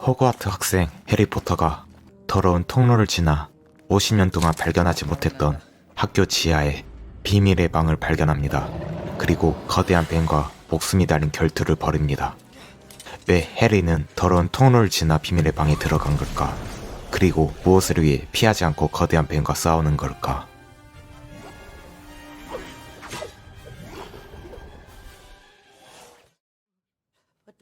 호그와트 학생 해리포터가 더러운 통로를 지나 50년 동안 발견하지 못했던 학교 지하에 비밀의 방을 발견합니다. 그리고 거대한 뱀과 목숨이 달린 결투를 벌입니다. 왜 해리는 더러운 통로를 지나 비밀의 방에 들어간 걸까? 그리고 무엇을 위해 피하지 않고 거대한 뱀과 싸우는 걸까?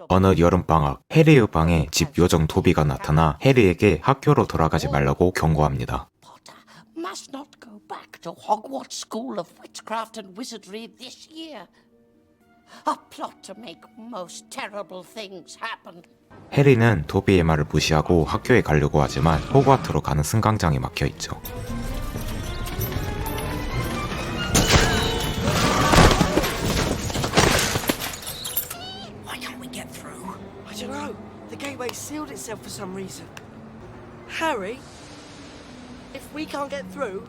어느 여름방학, 해리의 방에 집 요정 도비가 나타나 해리에게 학교로 돌아가지 말라고 경고합니다. Must not go back to Hogwarts School of Witchcraft and Wizardry this year. A plot to make most terrible things happen. 해리는 도비의 말을 무시하고 학교에 가려고 하지만 호그와트로 가는 승강장이 막혀있죠. Why can't we get through? I don't know. The gateway sealed itself for some reason. Harry, if we can't get through,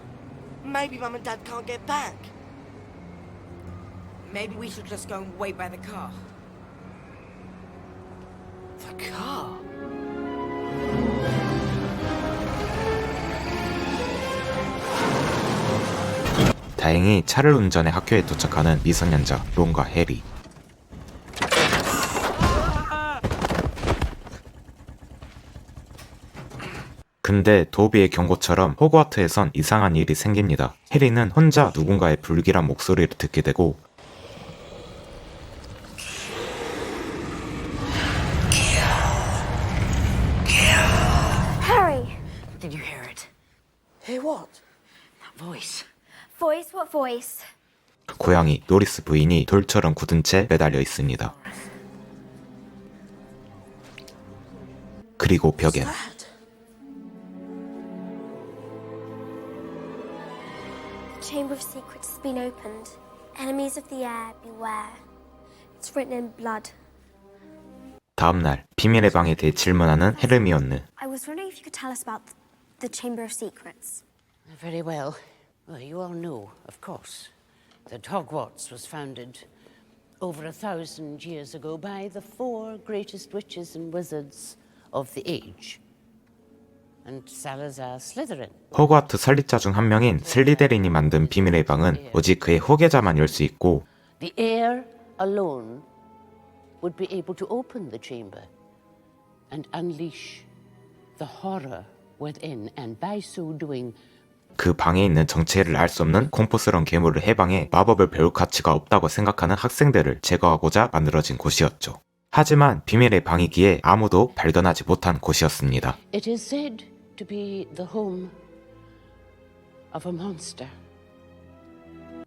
maybe Mum and Dad can't get back. Maybe we should just go and wait by the car. The car? 다행히 차를 운전해 학교에 도착하는 미성년자 론과 해리. 근데 도비의 경고처럼 호그와트에선 이상한 일이 생깁니다. 해리는 혼자 누군가의 불길한 목소리를 듣게 되고 Harry! Did you hear it? Hear what? That voice. Voice? What voice? 고양이 노리스 부인이 돌처럼 굳은 채 매달려 있습니다. 그리고 벽엔 That? The Chamber of Secrets has been opened. Enemies of the air, beware. It's written in blood. 다음날 비밀의 방에 대해 질문하는 헤르미온느. I was wondering if you could tell us about the Chamber of Secrets. Very well. Well, you all know, of course, that Hogwarts was founded over 1,000 years ago by the 4 greatest witches and wizards of the age. And Salazar Slytherin. 호그와트 설립자 중 한 명인 슬리데린이 만든 비밀의 방은 오직 그의 후계자만 열 수 있고 The heir alone would be able to open the chamber and unleash the horror within, and by so doing, 그 방에 있는 정체를 알 수 없는 공포스러운 괴물을 해방해 마법을 배울 가치가 없다고 생각하는 학생들을 제거하고자 만들어진 곳이었죠. 하지만 비밀의 방이기에 아무도 발견하지 못한 곳이었습니다. it is said to be the home of a monster.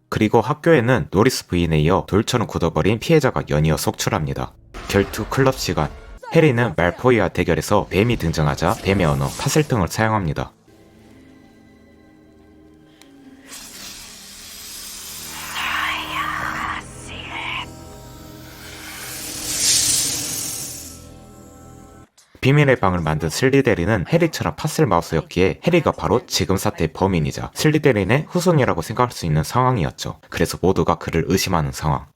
그리고 학교에는 노리스 부인에 이어 돌처럼 굳어버린 피해자가 연이어 속출합니다. 결투 클럽 시간. 해리는 말포이와 대결에서 뱀이 등장하자 뱀의 언어 파셀등을 사용합니다. 비밀의 방을 만든 슬리데린은 해리처럼 파셀마우스였기에 해리가 바로 지금 사태의 범인이자 슬리데린의 후손이라고 생각할 수 있는 상황이었죠. 그래서 모두가 그를 의심하는 상황.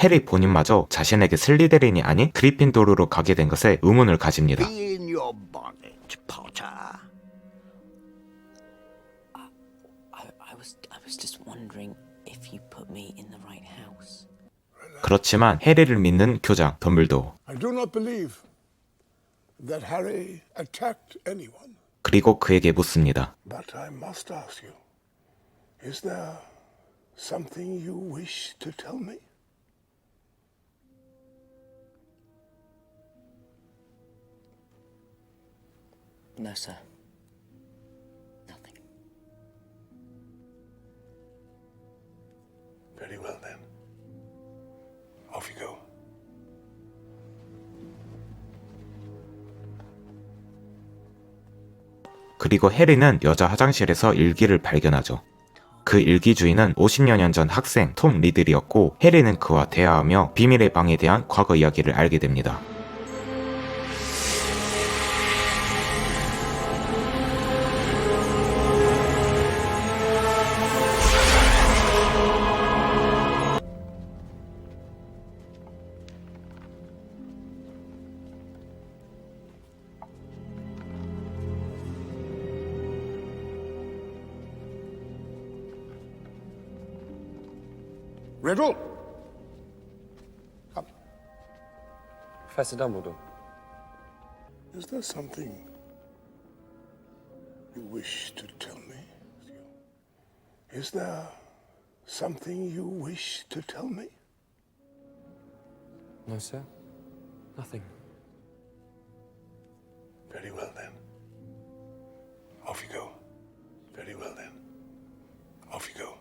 해리 본인마저 자신에게 슬리데린이 아닌 그리핀도르로 가게 된 것에 의문을 가집니다. Be in your bonnet, Potter. I was just wondering if you put me in the right house. 그렇지만 해리를 믿는 교장 덤블도어. I do not believe that Harry attacked anyone. 그리고 그에게 묻습니다. But I must ask you, is there something you wish to tell me? No, sir. Nothing. Very well then. Off you go. 그리고 해리는 여자 화장실에서 일기를 발견하죠. 그 일기 주인은 50여 년 전 학생 톰 리들이었고 해리는 그와 대화하며 비밀의 방에 대한 과거 이야기를 알게 됩니다. Riddle? Come. Professor Dumbledore. Is there something you wish to tell me? Is there something you wish to tell me? No, sir. Nothing. Very well then. Off you go. Very well then. Off you go.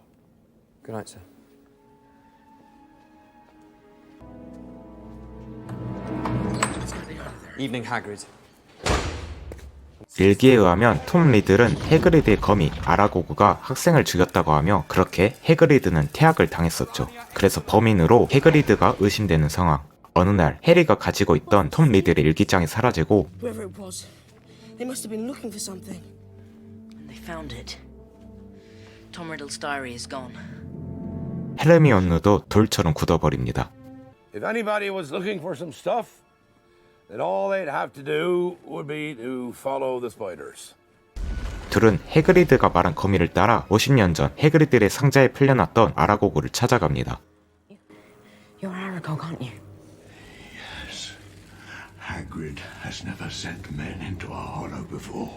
Good night, sir. Evening, Hagrid. 일기에 의하면 톰 리들은 해그리드의 거미 아라고그가 학생을 죽였다고 하며 그렇게 해그리드는 퇴학을 당했었죠. 그래서 범인으로 해그리드가 의심되는 상황. 어느 날 해리가 가지고 있던 톰 리들의 일기장이 사라지고 Whoever it was, they must have been looking for something. And they found it. Tom Riddle's diary is gone. 헤르미온느도 돌처럼 굳어버립니다. If anybody was looking for some stuff, then all they'd have to do would be to follow the spiders. 둘은 해그리드가 말한 거미를 따라 50년 전 해그리드의 상자에 풀려났던 아라고그를 찾아갑니다. You're Aragog, aren't you? Yes. Hagrid has never sent men into our hollow before.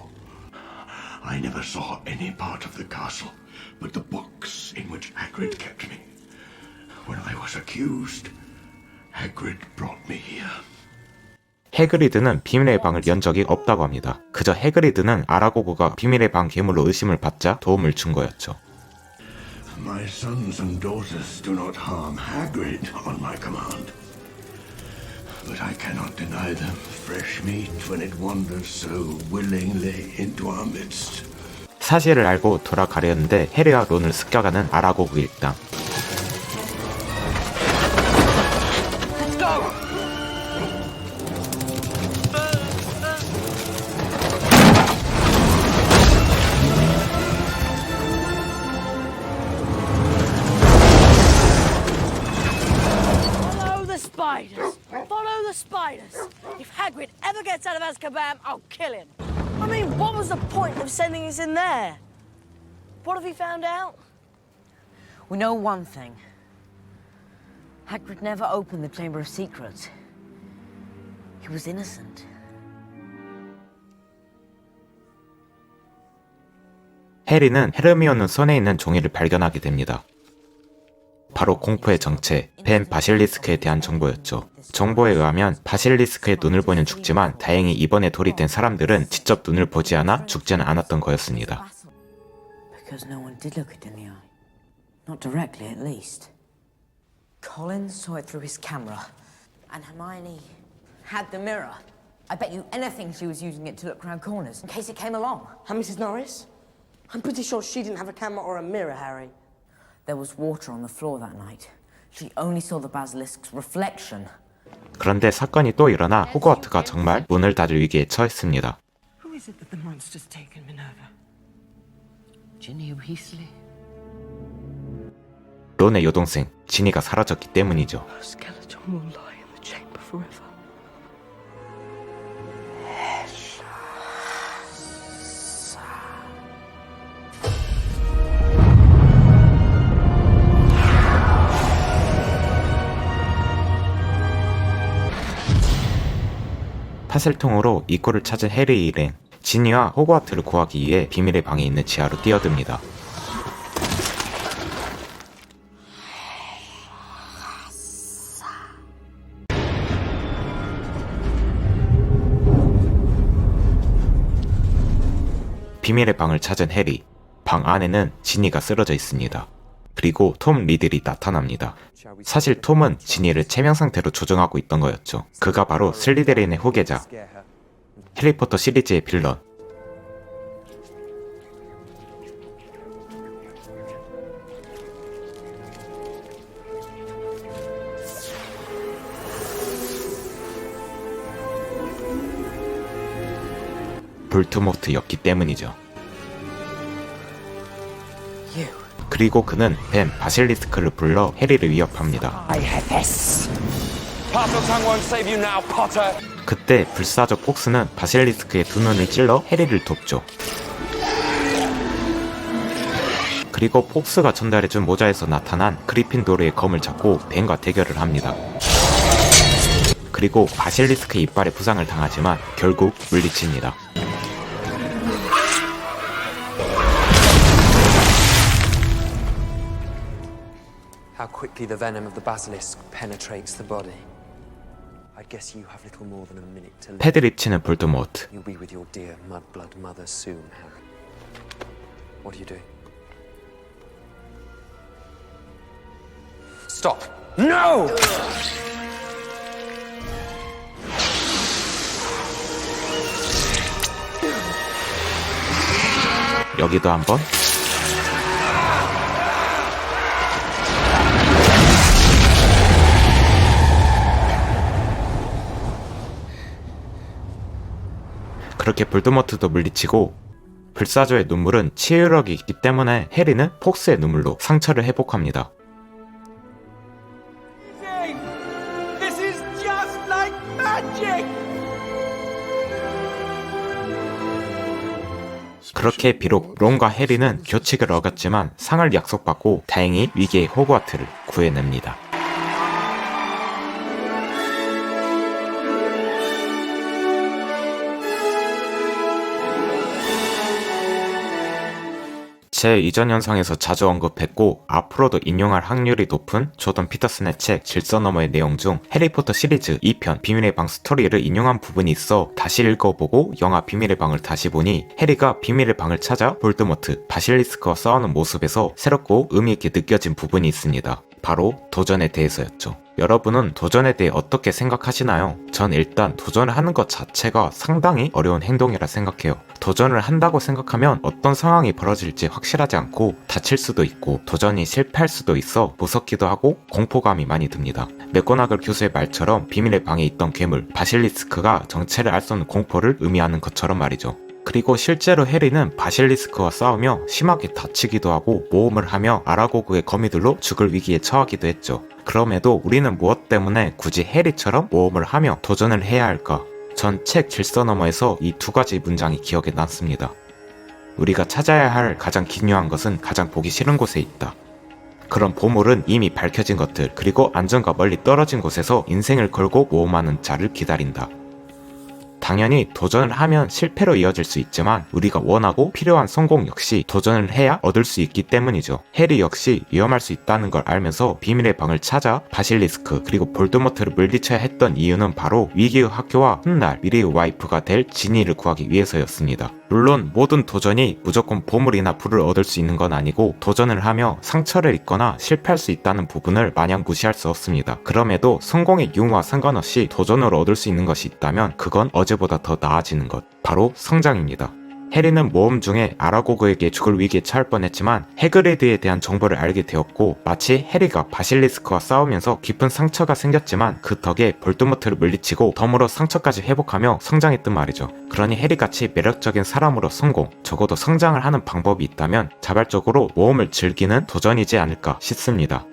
I never saw any part of the castle but the box in which Hagrid kept me. When I was accused, Hagrid brought me here. 해그리드는 비밀의 방을 연 적이 없다고 합니다. 그저 해그리드는 아라고그가 비밀의 방 괴물로 의심을 받자 도움을 준 거였죠. My sons and daughters do not harm Hagrid on my command. But I cannot deny them fresh meat when it wanders so willingly into our midst. 사실을 알고 돌아가려는데 해리와 론을 습격하는 아라고그 일당. Follow the spiders. If Hagrid ever gets out of Azkaban, I'll kill him. I mean, what was the point of sending us in there? What have he found out? We know one thing. Hagrid never opened the Chamber of Secrets. He was innocent. 해리는 헤르미온느 손에 있는 종이를 발견하게 됩니다. 바로 공포의 정체, 벤 바실리스크에 대한 정보였죠. 정보에 의하면 바실리스크의 눈을 보면 죽지만 다행히 이번에 돌이 된 사람들은 직접 눈을 보지 않아 죽지는 않았던 거였습니다. Because no one did look it in the eye. Not directly, at least. Colin saw it through his camera. And Hermione had the mirror. I bet you anything she was using it to look around corners in case it came along. And Mrs. Norris? I'm pretty sure she didn't have a camera or a mirror, Harry. There was water on the floor that night. She only saw the basilisk's reflection. 그런데 사건이 또 일어나 호그와트가 정말 문을 닫을 위기에 처했습니다. Who is it that the monster's taken, Minerva? Ginny Weasley? 론의 여동생 지니가 사라졌기 때문이죠. Her skeleton will lie in the chamber forever. 파셀통으로 입구를 찾은 해리 일행, 지니와 호그와트를 구하기 위해 비밀의 방에 있는 지하로 뛰어듭니다. 비밀의 방을 찾은 해리, 방 안에는 지니가 쓰러져 있습니다. 그리고 톰 리들이 나타납니다. 사실 톰은 지니를 체면 상태로 조정하고 있던 거였죠. 그가 바로 슬리데린의 후계자, 해리포터 시리즈의 빌런. 볼트모트였기 때문이죠. 그리고 그는 벤 바실리스크를 불러 해리를 위협합니다. 그때 불사조 폭스는 바실리스크의 두 눈을 찔러 해리를 돕죠. 그리고 폭스가 전달해준 모자에서 나타난 그리핀도르의 검을 잡고 벤과 대결을 합니다. 그리고 바실리스크의 이빨에 부상을 당하지만 결국 물리칩니다. How quickly the venom of the basilisk penetrates the body. I guess you have little more than a minute to live. 패드립 치는 볼드모트. You'll be with your dear mudblood mother soon, Harry. What are you doing? Stop! No! 여기도 한번. 그렇게 볼드모트도 물리치고 불사조의 눈물은 치유력이 있기 때문에 해리는 폭스의 눈물로 상처를 회복합니다. This is just like magic! 그렇게 비록 론과 해리는 교칙을 어겼지만 상을 약속받고 다행히 위기의 호그와트를 구해냅니다. 제 이전 영상에서 자주 언급했고 앞으로도 인용할 확률이 높은 조던 피터슨의 책 질서 너머의 내용 중 해리포터 시리즈 2편 비밀의 방 스토리를 인용한 부분이 있어 다시 읽어보고 영화 비밀의 방을 다시 보니 해리가 비밀의 방을 찾아 볼드모트, 바실리스크와 싸우는 모습에서 새롭고 의미있게 느껴진 부분이 있습니다. 바로 도전에 대해서였죠. 여러분은 도전에 대해 어떻게 생각하시나요? 전 일단 도전을 하는 것 자체가 상당히 어려운 행동이라 생각해요. 도전을 한다고 생각하면 어떤 상황이 벌어질지 확실하지 않고 다칠 수도 있고 도전이 실패할 수도 있어 무섭기도 하고 공포감이 많이 듭니다. 맥고나글 교수의 말처럼 비밀의 방에 있던 괴물 바실리스크가 정체를 알 수 없는 공포를 의미하는 것처럼 말이죠. 그리고 실제로 해리는 바실리스크와 싸우며 심하게 다치기도 하고 모험을 하며 아라고그의 거미들로 죽을 위기에 처하기도 했죠. 그럼에도 우리는 무엇 때문에 굳이 해리처럼 모험을 하며 도전을 해야 할까? 전 책 질서 너머에서 이 두 가지 문장이 기억에 남습니다. 우리가 찾아야 할 가장 기묘한 것은 가장 보기 싫은 곳에 있다. 그런 보물은 이미 밝혀진 것들 그리고 안전과 멀리 떨어진 곳에서 인생을 걸고 모험하는 자를 기다린다. 당연히 도전을 하면 실패로 이어질 수 있지만 우리가 원하고 필요한 성공 역시 도전을 해야 얻을 수 있기 때문이죠. 해리 역시 위험할 수 있다는 걸 알면서 비밀의 방을 찾아 바실리스크 그리고 볼드모트를 물리쳐야 했던 이유는 바로 위기의 학교와 훗날 미래의 와이프가 될 지니를 구하기 위해서였습니다. 물론 모든 도전이 무조건 보물이나 부를 얻을 수 있는 건 아니고 도전을 하며 상처를 입거나 실패할 수 있다는 부분을 마냥 무시할 수 없습니다. 그럼에도 성공의 유무와 상관없이 도전으로 얻을 수 있는 것이 있다면 그건 어제보다 더 나아지는 것, 바로 성장입니다. 해리는 모험 중에 아라고그에게 죽을 위기에 처할 뻔했지만 해그리드에 대한 정보를 알게 되었고 마치 해리가 바실리스크와 싸우면서 깊은 상처가 생겼지만 그 덕에 볼드모트를 물리치고 덤으로 상처까지 회복하며 성장했단 말이죠. 그러니 해리같이 매력적인 사람으로 성공, 적어도 성장을 하는 방법이 있다면 자발적으로 모험을 즐기는 도전이지 않을까 싶습니다.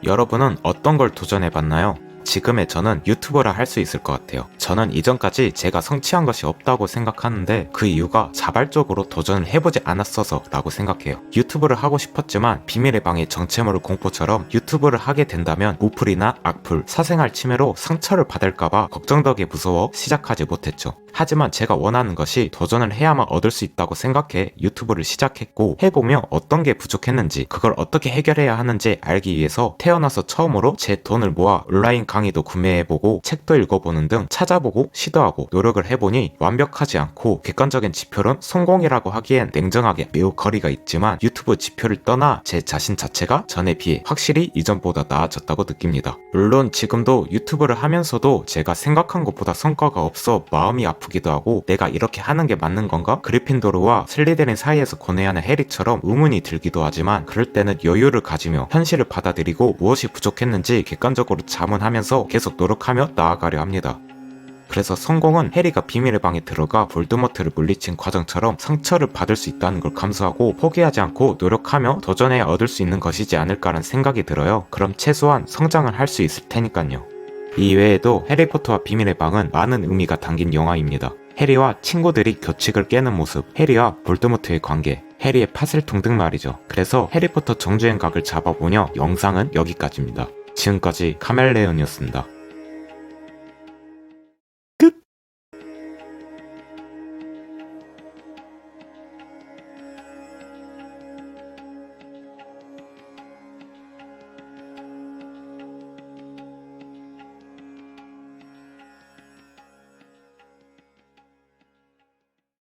여러분은 어떤 걸 도전해봤나요? 지금의 저는 유튜버라 할 수 있을 것 같아요. 저는 이전까지 제가 성취한 것이 없다고 생각하는데 그 이유가 자발적으로 도전을 해보지 않았어서 라고 생각해요. 유튜브를 하고 싶었지만 비밀의 방의 정체모를 공포처럼 유튜브를 하게 된다면 우풀이나 악플, 사생활 침해로 상처를 받을까봐 걱정덕에 무서워 시작하지 못했죠. 하지만 제가 원하는 것이 도전을 해야만 얻을 수 있다고 생각해 유튜브를 시작했고 해보며 어떤 게 부족했는지 그걸 어떻게 해결해야 하는지 알기 위해서 태어나서 처음으로 제 돈을 모아 온라인 강의도 구매해보고 책도 읽어보는 등 찾아보고 시도하고 노력을 해보니 완벽하지 않고 객관적인 지표론 성공이라고 하기엔 냉정하게 매우 거리가 있지만 유튜브 지표를 떠나 제 자신 자체가 전에 비해 확실히 이전보다 나아졌다고 느낍니다. 물론 지금도 유튜브를 하면서도 제가 생각한 것보다 성과가 없어 마음이 아프기도 하고 내가 이렇게 하는 게 맞는 건가? 그리핀도르와 슬리데린 사이에서 고뇌하는 해리처럼 의문이 들기도 하지만 그럴 때는 여유를 가지며 현실을 받아들이고 무엇이 부족했는지 객관적으로 자문하면서 계속 노력하며 나아가려 합니다. 그래서 성공은 해리가 비밀의 방에 들어가 볼드모트를 물리친 과정처럼 상처를 받을 수 있다는 걸 감수하고 포기하지 않고 노력하며 도전해야 얻을 수 있는 것이지 않을까라는 생각이 들어요. 그럼 최소한 성장을 할 수 있을 테니까요. 이외에도 해리포터와 비밀의 방은 많은 의미가 담긴 영화입니다. 해리와 친구들이 규칙을 깨는 모습, 해리와 볼드모트의 관계, 해리의 파슬통 등 말이죠. 그래서 해리포터 정주행각을 잡아보며 영상은 여기까지입니다. 지금까지 카멜레온이었습니다.